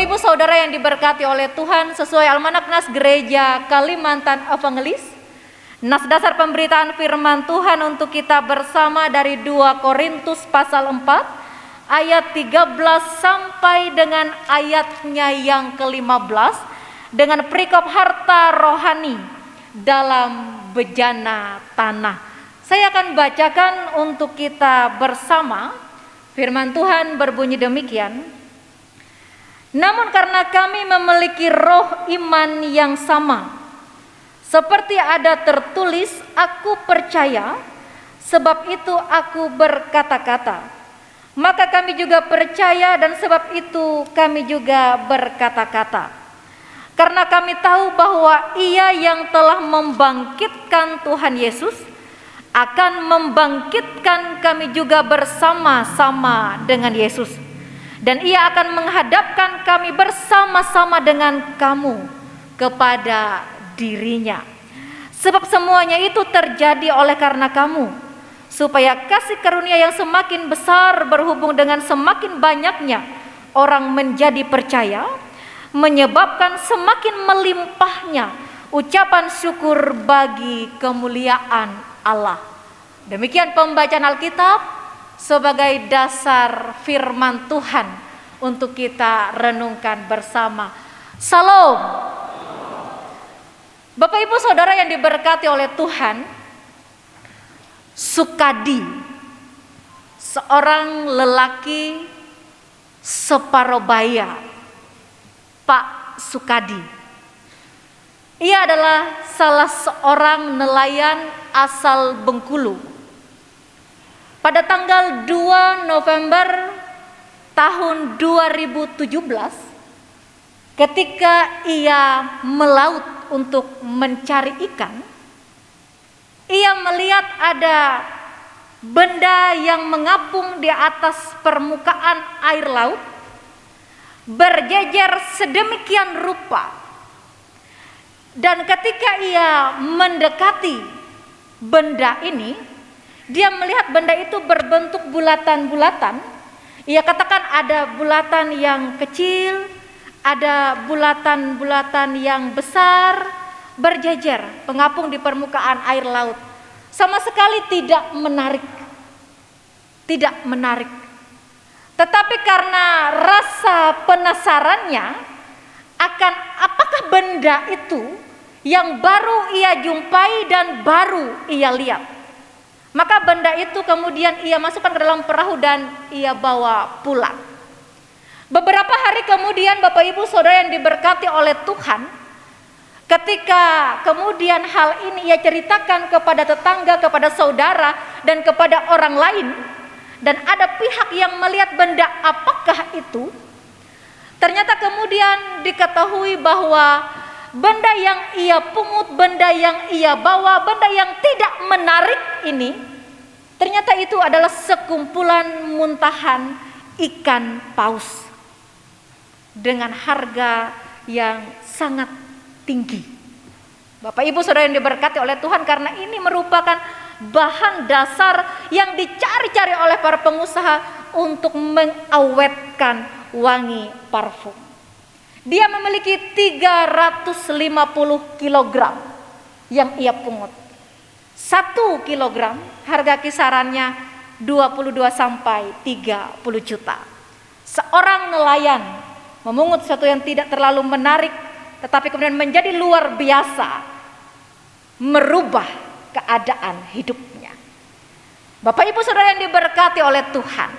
Bapak Ibu Saudara yang diberkati oleh Tuhan, sesuai Almanak Nas Gereja Kalimantan Evangelis, nas dasar pemberitaan firman Tuhan untuk kita bersama dari 2 Korintus pasal 4 ayat 13 sampai dengan ayatnya yang ke-15 dengan perikop harta rohani dalam bejana tanah. Saya akan bacakan untuk kita bersama. Firman Tuhan berbunyi demikian. Namun karena kami memiliki roh iman yang sama, seperti ada tertulis, aku percaya, sebab itu aku berkata-kata. Maka kami juga percaya dan sebab itu kami juga berkata-kata. Karena kami tahu bahwa Ia yang telah membangkitkan Tuhan Yesus akan membangkitkan kami juga bersama-sama dengan Yesus. Dan Ia akan menghadapkan kami bersama-sama dengan kamu kepada dirinya. Sebab semuanya itu terjadi oleh karena kamu, supaya kasih karunia yang semakin besar berhubung dengan semakin banyaknya orang menjadi percaya, menyebabkan semakin melimpahnya ucapan syukur bagi kemuliaan Allah. Demikian pembacaan Alkitab sebagai dasar firman Tuhan untuk kita renungkan bersama. Salam. Bapak Ibu Saudara yang diberkati oleh Tuhan, Sukadi, seorang lelaki separobaya, Pak Sukadi. Ia adalah salah seorang nelayan asal Bengkulu. Pada tanggal 2 November tahun 2017, ketika ia melaut untuk mencari ikan, ia melihat ada benda yang mengapung di atas permukaan air laut, berjejer sedemikian rupa. Dan ketika ia mendekati benda ini, dia melihat benda itu berbentuk bulatan-bulatan. Ia katakan ada bulatan yang kecil, ada bulatan-bulatan yang besar, berjejer, pengapung di permukaan air laut. Sama sekali tidak menarik. Tidak menarik. Tetapi karena rasa penasarannya akan apakah benda itu yang baru ia jumpai dan baru ia lihat, maka benda itu kemudian ia masukkan ke dalam perahu dan ia bawa pulang. Beberapa hari kemudian Bapak Ibu Saudara yang diberkati oleh Tuhan, ketika kemudian hal ini ia ceritakan kepada tetangga, kepada saudara, dan kepada orang lain, dan ada pihak yang melihat benda apakah itu, ternyata kemudian diketahui bahwa benda yang ia pungut, benda yang ia bawa, benda yang tidak menarik ini, ternyata itu adalah sekumpulan muntahan ikan paus dengan harga yang sangat tinggi. Bapak Ibu Saudara yang diberkati oleh Tuhan, karena ini merupakan bahan dasar yang dicari-cari oleh para pengusaha untuk mengawetkan wangi parfum. Dia memiliki 350 kg yang ia pungut. 1 kilogram harga kisarannya 22 sampai 30 juta. Seorang nelayan memungut sesuatu yang tidak terlalu menarik, tetapi kemudian menjadi luar biasa, merubah keadaan hidupnya. Bapak Ibu Saudara yang diberkati oleh Tuhan,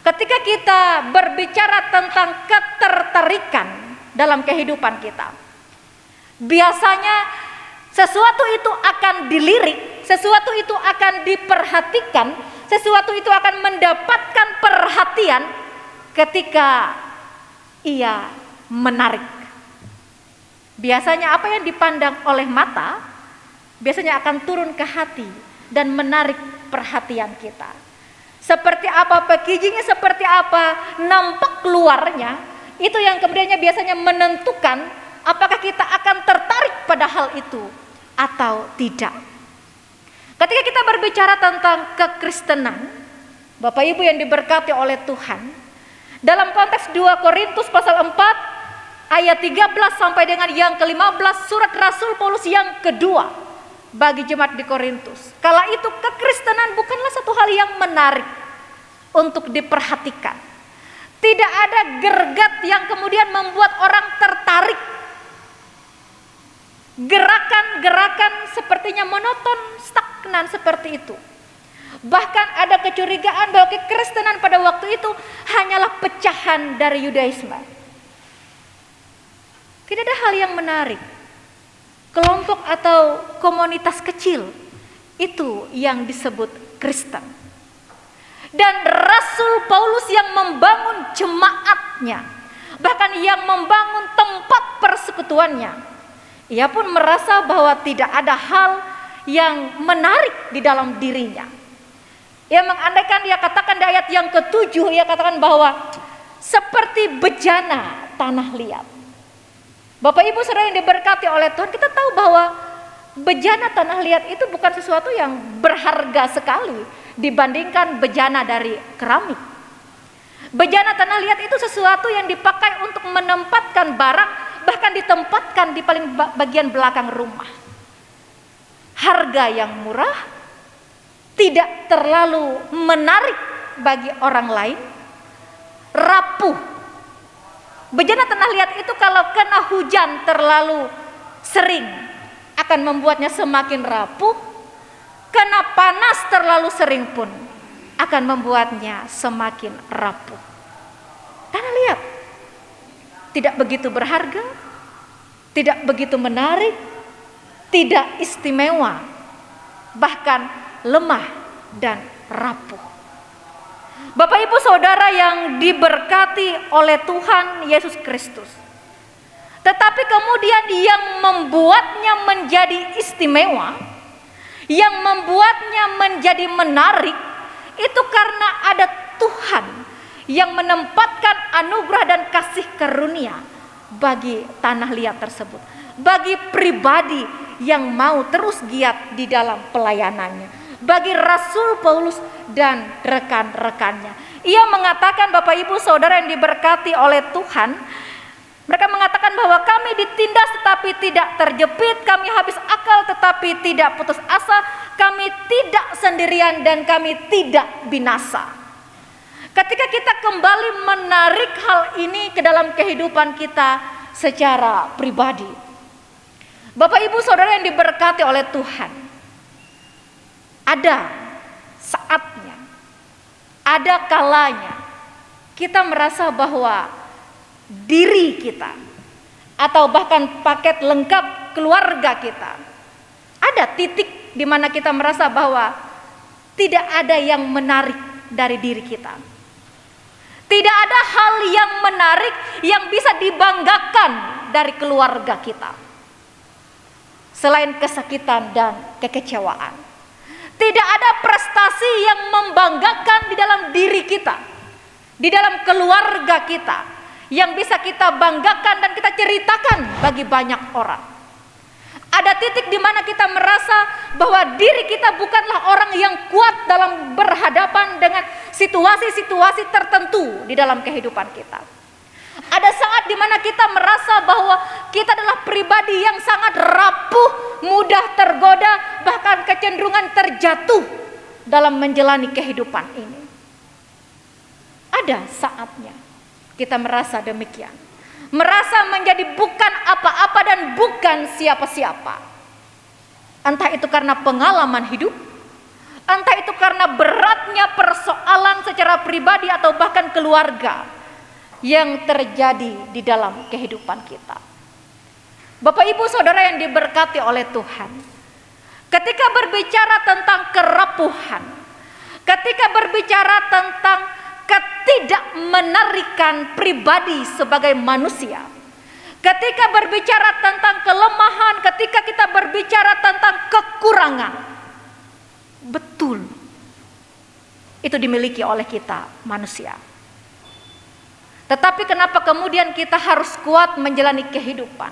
ketika kita berbicara tentang ketertarikan dalam kehidupan kita, biasanya sesuatu itu akan dilirik, sesuatu itu akan diperhatikan, sesuatu itu akan mendapatkan perhatian ketika ia menarik. Biasanya apa yang dipandang oleh mata biasanya akan turun ke hati dan menarik perhatian kita. Seperti apa packagingnya, seperti apa nampak keluarnya, itu yang kemudiannya biasanya menentukan apakah kita akan tertarik pada hal itu atau tidak. Ketika kita berbicara tentang kekristenan, Bapak Ibu yang diberkati oleh Tuhan, Dalam konteks 2 Korintus pasal 4 ayat 13 sampai dengan yang ke-15, surat Rasul Paulus yang kedua bagi jemaat di Korintus. Kala itu kekristenan bukanlah satu hal yang menarik untuk diperhatikan. Tidak ada gergat yang kemudian membuat orang tertarik. Gerakan-gerakan sepertinya monoton, stagnan seperti itu. Bahkan ada kecurigaan bahwa kekristenan pada waktu itu hanyalah pecahan dari Yudaisme. Tidak ada hal yang menarik. Kelompok atau komunitas kecil itu yang disebut Kristen. Dan Rasul Paulus yang membangun jemaatnya, bahkan yang membangun tempat persekutuannya, ia pun merasa bahwa tidak ada hal yang menarik di dalam dirinya. Ia mengandaikan, dia katakan di ayat yang ke-7, ia katakan bahwa seperti bejana tanah liat. Bapak Ibu Saudara yang diberkati oleh Tuhan, kita tahu bahwa bejana tanah liat itu bukan sesuatu yang berharga sekali dibandingkan bejana dari keramik. Bejana tanah liat itu sesuatu yang dipakai untuk menempatkan barang, bahkan ditempatkan di paling bagian belakang rumah. Harga yang murah, tidak terlalu menarik bagi orang lain, rapuh. Bejana tanah liat itu kalau kena hujan terlalu sering akan membuatnya semakin rapuh. Kena panas terlalu sering pun akan membuatnya semakin rapuh. Tanah liat tidak begitu berharga, tidak begitu menarik, tidak istimewa, bahkan lemah dan rapuh. Bapak Ibu Saudara yang diberkati oleh Tuhan Yesus Kristus. Tetapi kemudian yang membuatnya menjadi istimewa, yang membuatnya menjadi menarik, itu karena ada Tuhan yang menempatkan anugerah dan kasih karunia bagi tanah liat tersebut, bagi pribadi yang mau terus giat di dalam pelayanannya, bagi Rasul Paulus dan rekan-rekannya. Ia mengatakan, Bapak Ibu Saudara yang diberkati oleh Tuhan, mereka mengatakan bahwa kami ditindas tetapi tidak terjepit, kami habis akal tetapi tidak putus asa, kami tidak sendirian dan kami tidak binasa. Ketika kita kembali menarik hal ini ke dalam kehidupan kita secara pribadi, Bapak Ibu Saudara yang diberkati oleh Tuhan, ada saatnya, ada kalanya kita merasa bahwa diri kita atau bahkan paket lengkap keluarga kita, ada titik di mana kita merasa bahwa tidak ada yang menarik dari diri kita. Tidak ada hal yang menarik yang bisa dibanggakan dari keluarga kita selain kesakitan dan kekecewaan. Tidak ada prestasi yang membanggakan di dalam diri kita, di dalam keluarga kita, yang bisa kita banggakan dan kita ceritakan bagi banyak orang. Ada titik di mana kita merasa bahwa diri kita bukanlah orang yang kuat dalam berhadapan dengan situasi-situasi tertentu di dalam kehidupan kita. Ada saat di mana kita merasa bahwa kita adalah pribadi yang sangat rapuh, mudah tergoda, bahkan kecenderungan terjatuh dalam menjalani kehidupan ini. Ada saatnya kita merasa demikian, merasa menjadi bukan apa-apa dan bukan siapa-siapa. Entah itu karena pengalaman hidup, entah itu karena beratnya persoalan secara pribadi atau bahkan keluarga yang terjadi di dalam kehidupan kita. Bapak Ibu Saudara yang diberkati oleh Tuhan, ketika berbicara tentang kerapuhan, ketika berbicara tentang ketidakmenarikan pribadi sebagai manusia, ketika berbicara tentang kelemahan, ketika kita berbicara tentang kekurangan, betul itu dimiliki oleh kita manusia. Tetapi kenapa kemudian kita harus kuat menjalani kehidupan?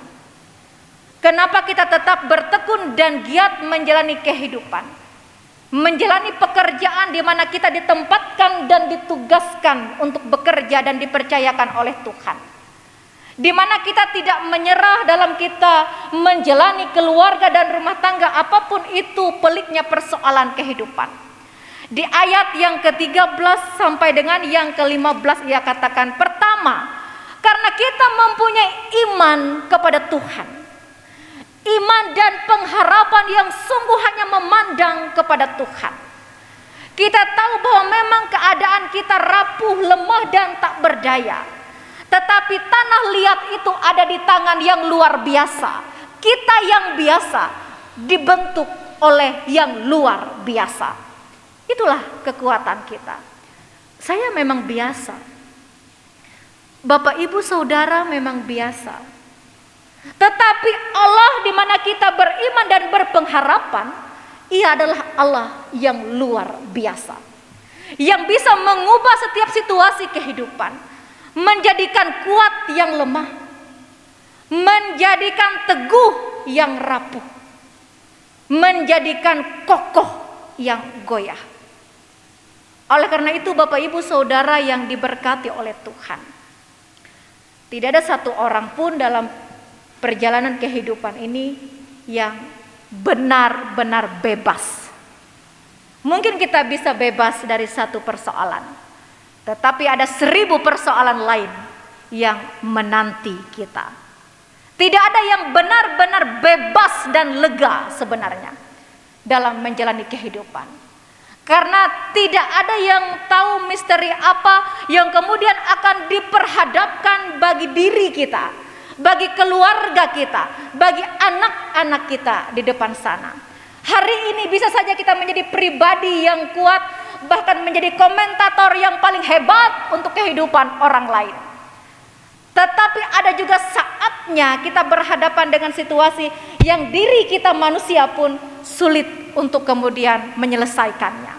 Kenapa kita tetap bertekun dan giat menjalani kehidupan? menjalani pekerjaan di mana kita ditempatkan dan ditugaskan untuk bekerja dan dipercayakan oleh Tuhan. Di mana kita tidak menyerah dalam kita menjalani keluarga dan rumah tangga, apapun itu peliknya persoalan kehidupan. Di ayat yang ke-13 sampai dengan yang ke-15 ia katakan, pertama, karena kita mempunyai iman kepada Tuhan. Iman dan pengharapan yang sungguh hanya memandang kepada Tuhan. Kita tahu bahwa memang keadaan kita rapuh, lemah dan tak berdaya. Tetapi tanah liat itu ada di tangan yang luar biasa. Kita yang biasa dibentuk oleh yang luar biasa. Itulah kekuatan kita. Saya memang biasa. Bapak ibu saudara memang biasa. Tetapi Allah di mana kita beriman dan berpengharapan, Ia adalah Allah yang luar biasa. Yang bisa mengubah setiap situasi kehidupan. Menjadikan kuat yang lemah, menjadikan teguh yang rapuh, menjadikan kokoh yang goyah. Oleh karena itu Bapak Ibu Saudara yang diberkati oleh Tuhan, tidak ada satu orang pun dalam perjalanan kehidupan ini yang benar-benar bebas. Mungkin kita bisa bebas dari satu persoalan, tetapi ada 1000 persoalan lain yang menanti kita. Tidak ada yang benar-benar bebas dan lega sebenarnya dalam menjalani kehidupan. Karena tidak ada yang tahu misteri apa yang kemudian akan diperhadapkan bagi diri kita, bagi keluarga kita, bagi anak-anak kita di depan sana. Hari ini bisa saja kita menjadi pribadi yang kuat, bahkan menjadi komentator yang paling hebat untuk kehidupan orang lain. Tetapi ada juga saatnya kita berhadapan dengan situasi yang diri kita manusia pun sulit untuk kemudian menyelesaikannya.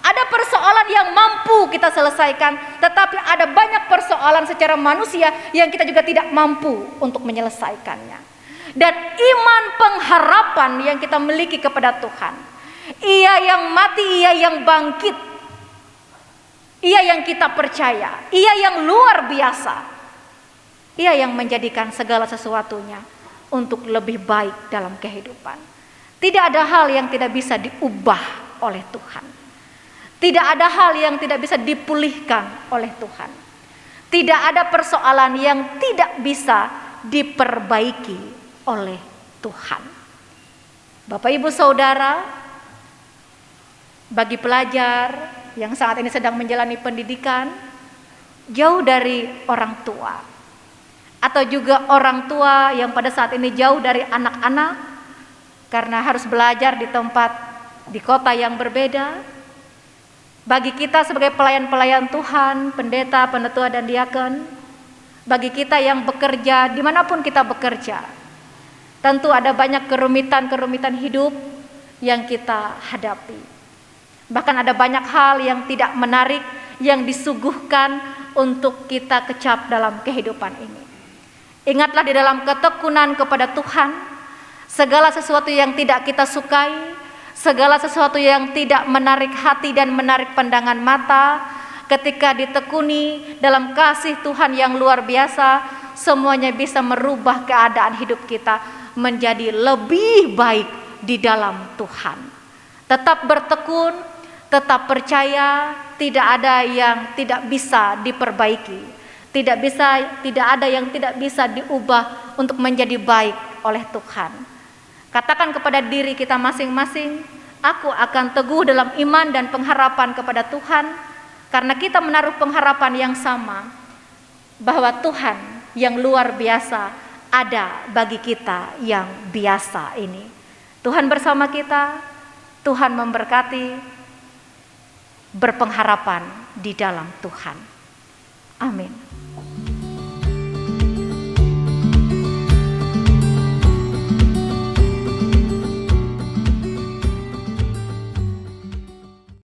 Ada persoalan yang mampu kita selesaikan, tetapi ada banyak persoalan secara manusia yang kita juga tidak mampu untuk menyelesaikannya. Dan iman pengharapan yang kita miliki kepada Tuhan, Ia yang mati, Ia yang bangkit, Ia yang kita percaya, Ia yang luar biasa, Ia yang menjadikan segala sesuatunya untuk lebih baik dalam kehidupan. Tidak ada hal yang tidak bisa diubah oleh Tuhan. Tidak ada hal yang tidak bisa dipulihkan oleh Tuhan. Tidak ada persoalan yang tidak bisa diperbaiki oleh Tuhan. Bapak Ibu Saudara, bagi pelajar yang saat ini sedang menjalani pendidikan jauh dari orang tua, atau juga orang tua yang pada saat ini jauh dari anak-anak karena harus belajar di tempat, di kota yang berbeda. Bagi kita sebagai pelayan-pelayan Tuhan, pendeta, penetua dan diakon, bagi kita yang bekerja dimanapun kita bekerja, tentu ada banyak kerumitan-kerumitan hidup yang kita hadapi. Bahkan ada banyak hal yang tidak menarik yang disuguhkan untuk kita kecap dalam kehidupan ini. Ingatlah di dalam ketekunan kepada Tuhan, segala sesuatu yang tidak kita sukai, segala sesuatu yang tidak menarik hati dan menarik pandangan mata, ketika ditekuni dalam kasih Tuhan yang luar biasa, semuanya bisa merubah keadaan hidup kita menjadi lebih baik di dalam Tuhan. Tetap bertekun, tetap percaya, tidak ada yang tidak bisa diperbaiki, tidak ada yang tidak bisa diubah untuk menjadi baik oleh Tuhan. Katakan kepada diri kita masing-masing, aku akan teguh dalam iman dan pengharapan kepada Tuhan, karena kita menaruh pengharapan yang sama, bahwa Tuhan yang luar biasa ada bagi kita yang biasa ini. Tuhan bersama kita, Tuhan memberkati, berpengharapan di dalam Tuhan. Amin.